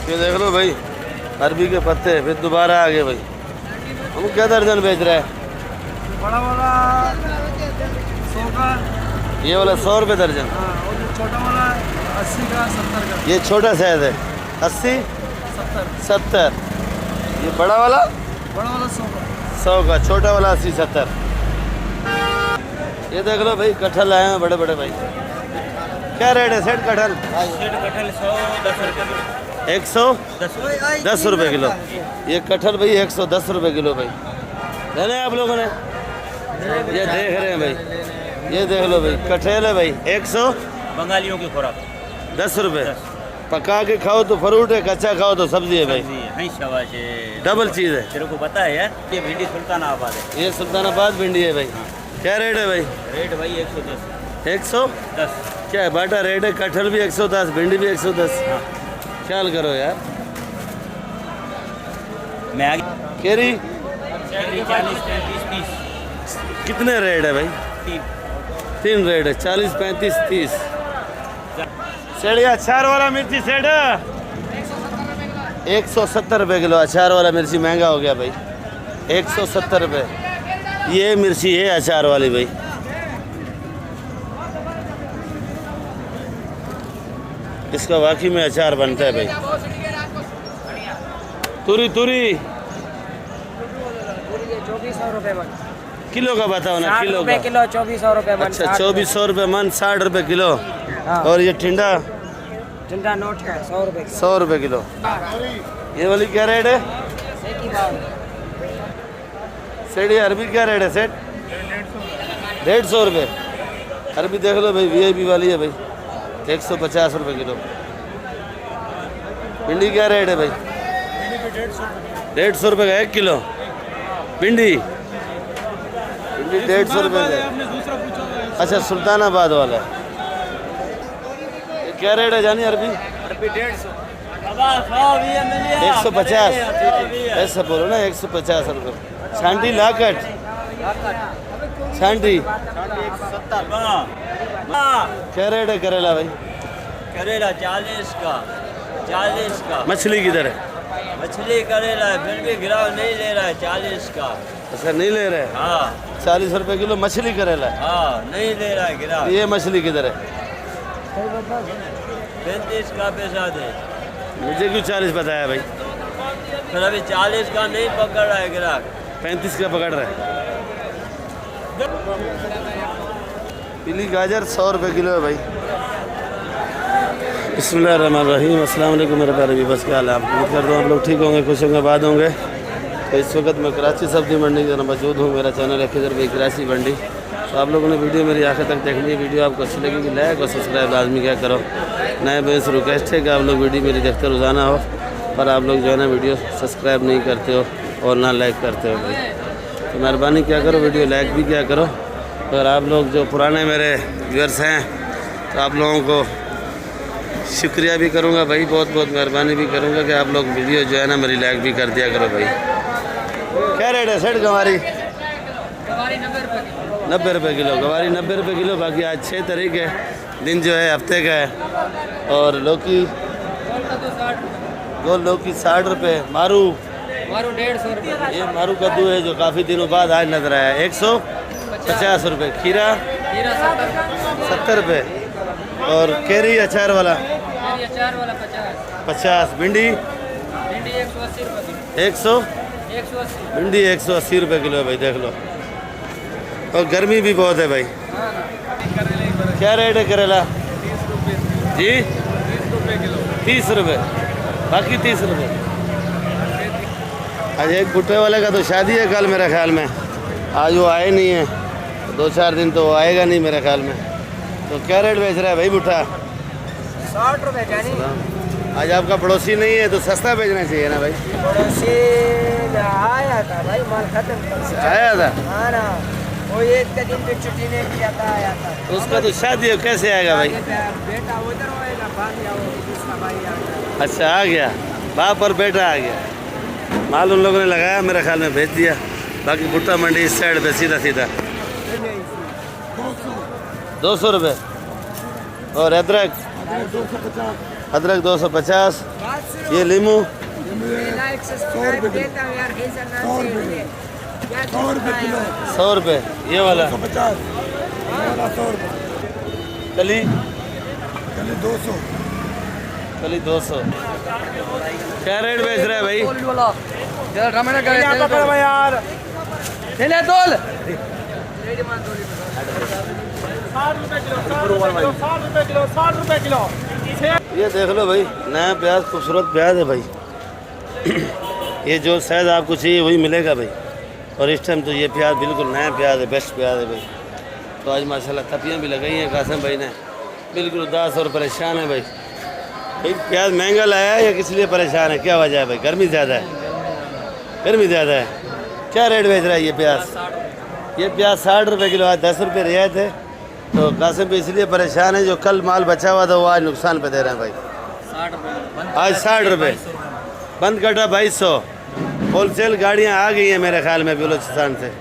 ये देख लो भाई, अरबी के पत्ते फिर दोबारा आ गए भाई। हम क्या दर्जन बेच रहे हैं? बड़ा वाला 100 का, ये वाला 100 रुपये दर्जन। हाँ, और जो छोटा वाला 80 का 70 का। ये छोटा साइज है 80 70। ये बड़ा वाला 100 का। 100 का, छोटा वाला 80 70। ये देख लो भाई, कटहल आए हैं बड़े बड़े भाई। क्या रेट है सेठ कटहल? कटहल 110 रुपये। 110 रुपये किलो। ये कटहल भाई 110 रुपये किलो भाई। लेना है आप लोगों ने? ये देख रहे हैं भाई, ये देख लो भाई, कटहल है भाई 100 बंगालियों की खुराक 10 रुपये। पका के खाओ तो फ्रूट है, कच्चा खाओ तो सब्जी है भाई। डबल चीज़ है। तेरे को पता है यार, ये भिंडी सुल्तानाबाद है। ये सुल्तानाबाद भिंडी है भाई। क्या रेट है भाई? रेट भाई 110। 110 क्या है? बाटा रेट है। कटहल भी 110, भिंडी भी 110। हाँ। ख्याल करो यार। मैं आगे केरी 40 35 30। कितने रेट है भाई? 3 रेट है, 40 35 30। सेड़िया अचार वाला मिर्ची सेठ 170 रुपये किलो। अचार वाला मिर्ची महंगा हो गया भाई, 170 रुपये। ये मिर्ची है अचार वाली भाई। इसका वाकई में अचार बनता है भाई। तुरी 2400 रुपये मन। किलो का बताओ ना, किलो का। किलो 2400 रुपये मन। अच्छा 2400 रुपये मन, 60 रुपये किलो। हाँ। और ये ठंडा ठंडा नोट का 100 रुपये। 100 रुपये किलो। ये वाली क्या रेट है? सेठ ये अरबी क्या रेट है सेठ? 150 रुपये। अरबी देख लो भाई, VIP वाली है भाई, 150 रुपये किलो। भिंडी क्या रेट है भाई? 150 रुपये का 1 किलो भिंडी। भिंडी 150 रुपये का। अच्छा सुल्तानाबाद वाला। ये क्या रेट है जानी अरबी? 150। ऐसा बोलो ना, 150 रुपये। छांटी लाकट छांटी क्या रेट है करेला भाई? करेला 40 का। 40 का। मछली किधर है? मछली करेला है, फिर भी गिराव नहीं ले रहा है 40 का। अच्छा नहीं ले रहे? हाँ 40 रुपये किलो मछली करेला है। हाँ नहीं ले रहा है गिराव। ये मछली किधर है? 35 का पैसा दे। मुझे क्यों 40 बताया भाई? फिर अभी 40 का नहीं पकड़ रहा है गिराक। 35 का पकड़ रहा है। पीली गाजर 100 रुपये किलो है भाई। बिस्मिल्लाहिर्रहमानिर्रहीम। अस्सलाम वालेकुम मेरे प्यारे व्यूअर्स, क्या हाल है? आप उम्मीद करता हूँ आप लोग ठीक होंगे, खुश होंगे, बाद होंगे। तो इस वक्त मैं कराची सब्जी मंडी के अंदर मौजूद हूँ। मेरा चैनल है खिजर भाई कराची मंडी। तो आप लोगों ने वीडियो मेरी आखिर तक देखनी है। वीडियो आपको अच्छी लगेगी लाइक और सब्सक्राइब लाजमी क्या करो। नए भाई से रिक्वेस्ट है कि आप लोग वीडियो मेरी देखते रोज़ाना हो, पर आप लोग जो है ना वीडियो सब्सक्राइब नहीं करते हो और ना लाइक करते हो भाई। तो मेहरबानी क्या करो, वीडियो लाइक भी क्या करो। अगर आप लोग जो पुराने मेरे व्यूअर्स हैं तो आप लोगों को शुक्रिया भी करूंगा भाई, बहुत बहुत मेहरबानी भी करूंगा कि आप लोग वीडियो जो है ना मेरी लाइक भी कर दिया करो भाई। क्या रेट है सेठ गवारी? 90 रुपये किलो गवारी। 90 रुपये किलो। बाकी आज 6 तारीख है, दिन जो है हफ्ते का है। और लौकी गोल लौकी 60 रुपये। मारू 150 रुपये। ये मारू कद्दू है जो काफ़ी दिनों बाद आज नजर आया, 150 रुपये। खीरा 70 रुपये। और केरी अचार वाला 50। भिंडी 100 भिंडी 180 रुपये किलो है भाई, देख लो। और गर्मी भी बहुत है भाई। क्या रेट है करेला जी? 30 रुपये। बाकी 30 रुपये। आज एक भुट्टे वाले का तो शादी है कल मेरे ख्याल में, आज वो आए नहीं है, 2-4 दिन तो वो आएगा नहीं मेरे ख्याल में। तो क्या रेट बेच रहा है भाई भुट्टा? 60 रुपये जानी। आज आपका पड़ोसी नहीं है तो सस्ता बेचना चाहिए ना भाई। पड़ोसी आया था भाई, माल खत्म आया था? हाँ ना, वो एक दिन पे छुट्टी नहीं किया था, आया था। तो उसका तो शादी है, कैसे आएगा भाई? बेटा उधर होएगा, भाग जाओ, दूसरा भाई आ गया। अच्छा आ गया, बाप और बेटा आ गया। माल उन लोगों ने लगाया मेरे ख्याल में, भेज दिया। बाकी भुट्टा मंडी इस साइड पे सीधा सीधा 200 रुपये। और अदरक अदरक 250। ये लीमू 100 रुपये। ये वाला 150 कली 200 कली 200। क्या रेट बेच रहा है भाई? यार तोल 60 रुपए किलो। ये देख लो भाई, नया प्याज, खूबसूरत प्याज है भाई। ये जो साइज आपको चाहिए वही मिलेगा भाई। और इस टाइम तो ये प्याज बिल्कुल नया प्याज है, बेस्ट प्याज है भाई। तो आज माशाल्लाह तपियाँ भी लगाई हैं कासिम भाई ने, बिल्कुल उदास और परेशान है भाई। भाई प्याज महंगा लाया है या किस लिए परेशान है, क्या वजह है भाई? गर्मी ज़्यादा है, गर्मी ज़्यादा है। क्या रेट बेच रहा है ये प्याज? ये प्याज 60 रुपये किलो, आज 10 रुपये रियायत है। तो कासिम भाई इसलिए परेशान है, जो कल माल बचा हुआ था वो आज नुकसान पे दे रहे हैं भाई। आज 60 रुपये, बंद कटा 2200। होलसेल गाड़ियाँ आ गई हैं मेरे ख्याल में बलूचिस्तान से।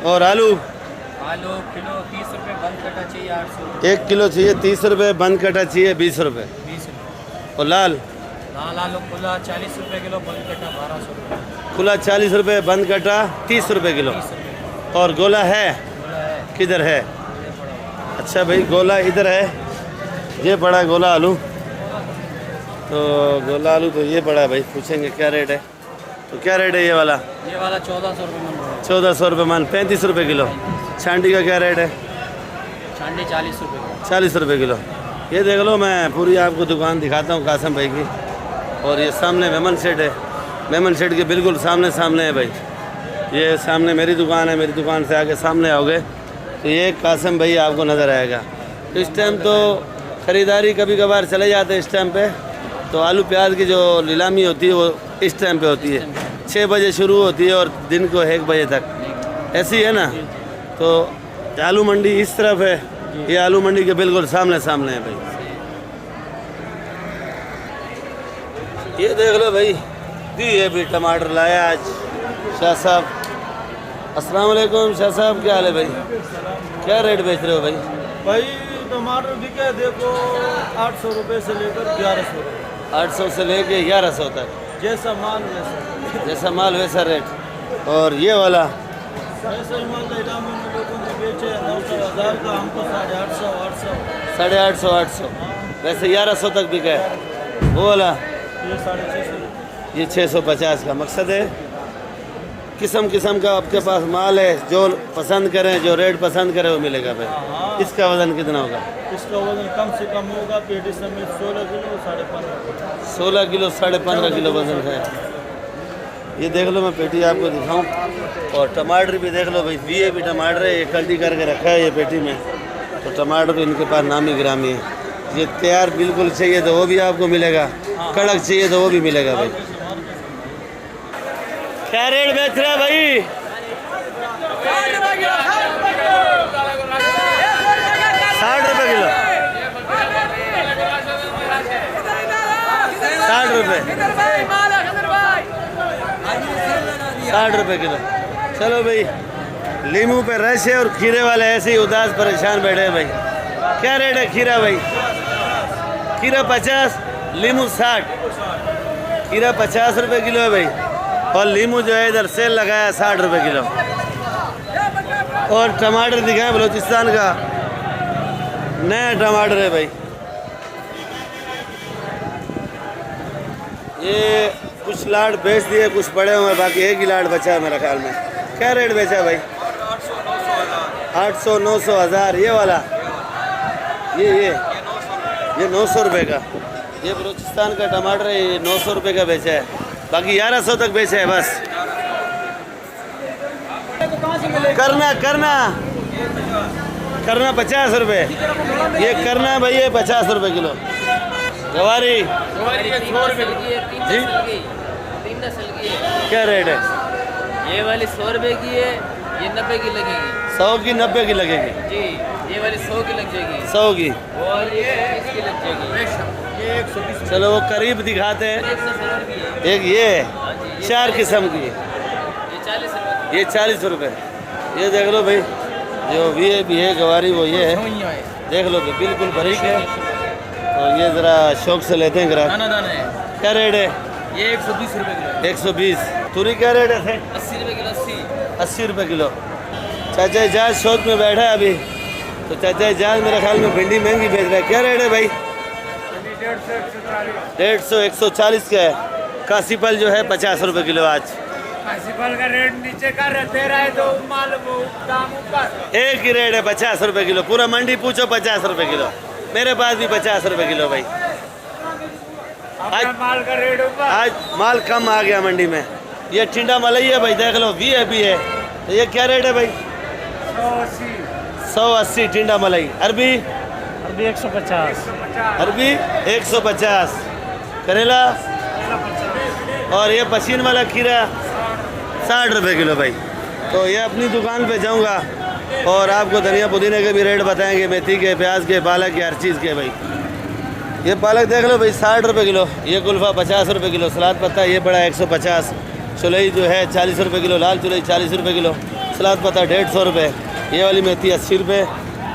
और आलू किलो 30 रुपये, बंद कटा चाहिए 800। 1 किलो चाहिए 30 रुपये, बंद कटा चाहिए 20 रुपये। 20 रुपये। और लाल आलू खुला 40 रुपये किलो, बंद कटा 1200 रुपये। खुला 40 रुपये, बंद कटा 30 रुपये किलो। 30 रुपये। और गोला है खुला है किधर है? अच्छा भाई गोला इधर है, ये बड़ा गोला आलू। तो गोला आलू तो ये बड़ा है भाई, पूछेंगे क्या रेट है। तो क्या रेट है ये वाला? 1400 रुपये मन है। 1400 रुपये मन, 35 रुपये किलो। छांडी का क्या रेट है? चांदी 40 रुपये। 40 रुपये किलो। ये देख लो, मैं पूरी आपको दुकान दिखाता हूँ कासिम भाई की। और ये सामने मेमन शेड है, मेमन शेड के बिल्कुल सामने सामने है भाई। ये सामने मेरी दुकान है, मेरी दुकान से आगे सामने आओगे तो ये कासिम भाई आपको नज़र आएगा। तो इस टाइम तो ख़रीदारी कभी कभार चले जाते हैं इस टाइम पे। तो आलू प्याज की जो नीलामी होती है वो इस टाइम पे होती है, 6 बजे शुरू होती है और दिन को 1 बजे तक, ऐसी है ना। तो आलू मंडी इस तरफ है, ये आलू मंडी के बिल्कुल सामने सामने है भाई। ये देख लो भाई, ये भी टमाटर लाया आज शाह साहब। अस्सलाम वालेकुम शाह साहब, क्या हाल है भाई? क्या रेट बेच रहे हो भाई? भाई टमाटर बिके देखो 800 रुपये से लेकर 1100 रुपये, 800 से लेके 1100 तक, जैसा माल वैसा। जैसा माल वैसा रेट। और ये वाला ऐसा ही माल इलामे में लोगों ने बेचे 900,000 का, हमको 850 800 850 800, वैसे 1100 तक बिका है। वो वाला ये 650। ये 650 का। मकसद है किस्म किस्म का आपके पास माल है, जो पसंद करें, जो रेट पसंद करें वो मिलेगा भाई। इसका वज़न कितना होगा? इसका वजन कम से कम होगा पेटी समेत 16 किलो 15.5 किलो। 16 किलो 15.5 किलो वज़न है। ये देख लो, मैं पेटी आपको दिखाऊं। और टमाटर भी देख लो भाई, ये भी टमाटर है, ये कल्टी करके रखा है ये पेटी में। तो टमाटर तो इनके पास नामी गिरामी है। ये तैयार बिल्कुल चाहिए तो वो भी आपको मिलेगा, कड़क चाहिए तो वो भी मिलेगा भाई। क्या रेट बेच रहे हैं भाई? 60 रुपये किलो। 60 रुपये 60 रुपये किलो। चलो भाई, लीमू पे रश है और खीरे वाले ऐसे ही उदास परेशान बैठे हैं भाई। क्या रेट है खीरा भाई? खीरा 50, लीमू 60। खीरा 50 रुपये किलो है भाई। और लीमू जो है इधर सेल लगाया 60 रुपये किलो। और टमाटर दिखाएं बलूचिस्तान का नया टमाटर है भाई। ये कुछ लाट बेच दिए, कुछ पड़े हुए हैं, बाकी एक ही लाट बचा है मेरे ख्याल में। क्या रेट बेचा भाई? 800 900 1000। ये वाला ये 900 रुपये का। ये बलूचिस्तान का टमाटर है, ये 900 रुपये का बेचा है, बाकी 1100 तक बेचा है बस। करना 50 रुपये। ये करना भाई, ये 50 रुपये किलो। गवारी जी क्या रेट है? ये वाली 100 रुपये की है, ये 90 की लगेगी। 100 की 90 की लगेगी जी, ये वाली 100 की लग जाएगी। 100 की। वो वाली 20 की लग जाएगी। ये 120। चलो वो करीब दिखाते हैं। 170 की है। एक ये है, 4 किस्म की। ये 40 रुपये। ये 40 रुपये। ये देख लो भाई, जो भी है गवारी वो ये है, देख लो भाई, बिल्कुल बारीक है। तो ये ज़रा शौक से लेते हैं ग्राहक। दाना दाना है, क्या रेट है? ये 120 रुपए किलो, 120। तूरी क्या रेट है? 80 रुपए किलो, 80 रुपये किलो। चाचा इजाज शौक में बैठा है अभी, तो चाचा इजाज मेरे ख्याल में भिंडी महंगी बेच रहा है। क्या रेट है भाई? 150 140 का है। काशी फल जो है 50 रुपये किलो आज। काशी फल का रेट नीचे का रहते रहे तो माल दाम ऊपर। एक ही रेट है 50 रुपये किलो। पूरा मंडी पूछो 50 रुपये किलो। मेरे पास भी 50 रुपये किलो भाई। अपना माल का रेट ऊपर। आज माल कम आ गया मंडी में। ये टिंडा मलाई है भाई, देख लो वीआईपी है। तो ये क्या रेट है भाई? 180 टिंडा मलाई। अरबी? अरबी 150, अरबी 150। करेला? और ये पसीन वाला खीरा 60 रुपये किलो भाई। तो ये अपनी दुकान पे जाऊंगा और आपको धनिया पुदीने के भी रेट बताएंगे, मेथी के, प्याज के, पालक के, हर चीज़ के भाई। ये पालक देख लो भाई 60 रुपये किलो। ये कुल्फ़ा 50 रुपये किलो। सलाद पत्ता ये बड़ा 150। चुलई जो है 40 रुपये किलो। लाल चुलई 40 रुपये किलो। सलाद पत्ता 150 रुपये। ये वाली मेथी 80 रुपये।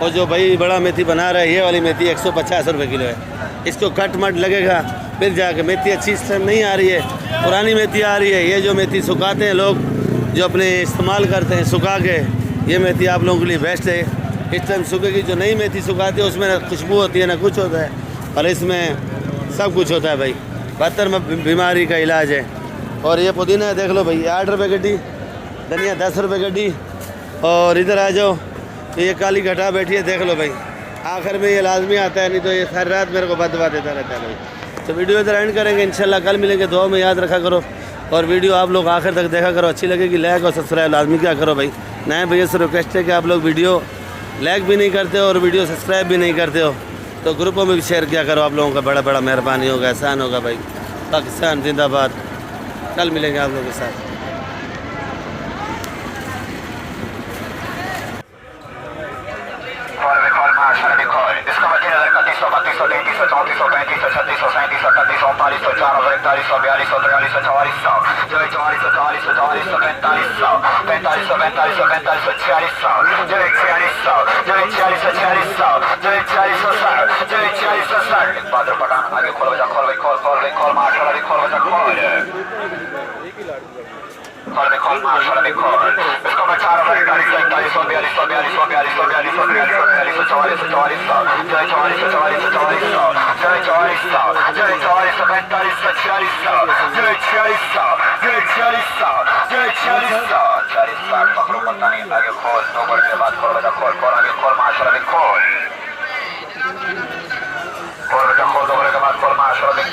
और जो भाई बड़ा मेथी बना रहा है ये वाली मेथी 150 रुपये किलो है। इसको कट मट लगेगा फिर जाके। मेथी अच्छी इस टाइम नहीं आ रही है, पुरानी मेथी आ रही है। ये जो मेथी सुखाते हैं लोग, जो अपने इस्तेमाल करते हैं सुखा के, ये मेथी आप लोगों के लिए बेस्ट है। इस टाइम सूखेगी। जो नई मेथी सुखाते हैं उसमें ना खुशबू होती है ना कुछ होता है, और इसमें सब कुछ होता है भाई। 72 बीमारी का इलाज है। और ये पुदीना देख लो भाई 8 रुपये गड्डी। धनिया 10 रुपये गड्डी। और इधर आ जाओ तो ये काली घटा बैठी है, देख लो भाई। आखिर में ये लाजमी आता है, नहीं तो ये सारी रात मेरे को बदवा देता रहता है भाई। तो वीडियो इधर एंड करेंगे इंशाल्लाह। कल मिलेंगे। दुआ में याद रखा करो और वीडियो आप लोग आखिर तक देखा करो। अच्छी लगेगी लाइक और सब्सक्राइब लाजमी क्या करो भाई। नए भैया से रिक्वेस्ट है कि आप लोग वीडियो लाइक भी नहीं करते हो और वीडियो सब्सक्राइब भी नहीं करते हो, तो ग्रुपों में भी शेयर किया करो। आप लोगों का बड़ा बड़ा मेहरबानी होगा, एहसान होगा भाई। पाकिस्तान जिंदाबाद। कल मिलेंगे आप लोगों के साथ। इसका मटेरियल 31 32 33 34 35 36 37 38 39 40 41 42 43 44 44 44 45 46 बहादुर पठान आगे खोल बजा खोल माशाल्लाह खोल बजा खोल माशाल्लाह इसको मैं 4 41 42 42 42 42 42 44 आगे खोल 2 बढ़ के बाद खोल बजा खोल आगे खोल माशाल्लाह खोल बजा खोल 2 बढ़ के बाद खोल माशाल्लाह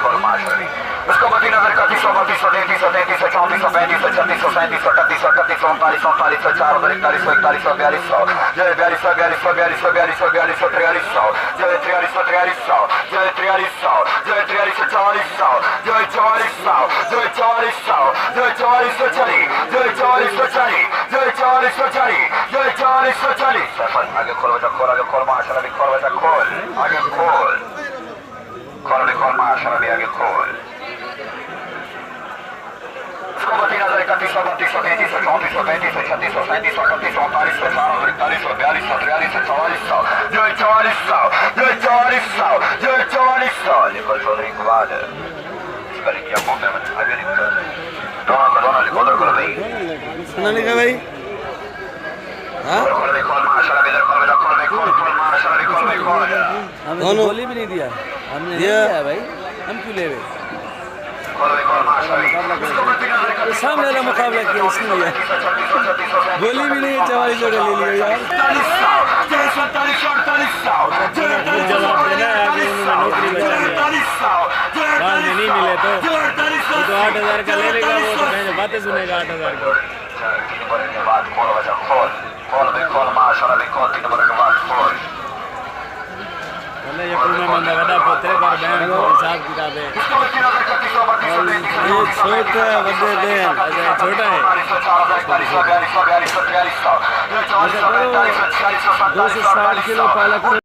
खोल माशाल्लाह। उसको मद्दी नजर 31 32 33 34 35 36 37 38 39 40 41 42 43 42 आगे खोल बजा खोल माशाल्लाह खोल बजा खोल आगे खोल माशाल्लाह आगे खोल उसको मद्दी नजर 31 32 33 34 35 36 37 38 39 40 42 44 लिखो चौधरी कुमार इसका लिखिया कौन है आगे लिखो दोनों लिखो उधर खोलो भाई सुना नहीं क्या भाई? हाँ खोल माशाल्लाह इधर खोल माशाल्लाह दोनों गोली भी नहीं दिया हमने, नहीं दिया भाई। हम क्यों ले गए? तो सामने वाला मुकाबला किया इसलिए गोली भी नहीं 44 ले लिया यार। जवाब देना है आगे उन्होंने नौकरी बचा लिया। बाद में नहीं मिले तो 8,000 का ले लेगा वो, तो कहेंगे बातें सुनेगा 8,000 का। ये कुल में बंदा गदा पोते पर बहन को हिसाब किताब है। ये छोटा है बंदे बहन। अच्छा छोटा है 260 किलो पालक।